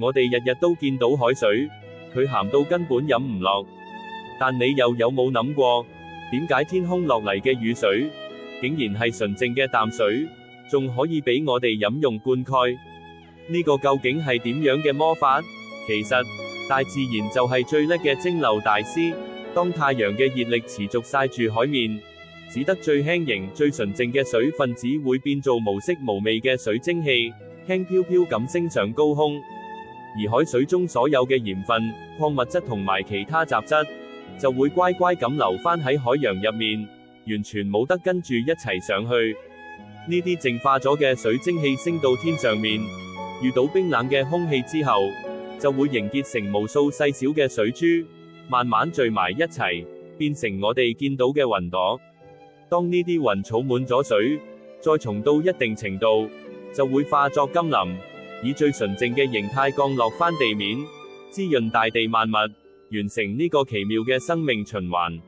我哋日日都見到海水，佢鹹到根本飲唔落。但你又有冇諗過，點解天空落嚟嘅雨水，竟然係純淨嘅淡水，仲可以俾我哋飲用灌溉？呢個究竟係點樣嘅魔法？其實，大自然就係最叻嘅蒸餾大師。當太陽嘅熱力持續曬住海面，只得最輕盈、最純淨嘅水分子會變做無色無味嘅水蒸氣，輕飄飄咁升上高空。而海水中所有嘅鹽分、礦物質同埋其他雜質，就會乖乖咁留返喺海洋入面，完全冇得跟住一齊上去。呢啲淨化咗嘅水蒸氣升到天上面，遇到冰冷嘅空氣之後，就會凝結成無數細小嘅水珠，慢慢聚埋一齊，變成我哋見到嘅雲朵。當呢啲雲儲滿咗水，再重到一定程度，就會化作甘霖，以最純淨嘅形態降落返地面，滋潤大地萬物，完成呢個奇妙嘅生命循環。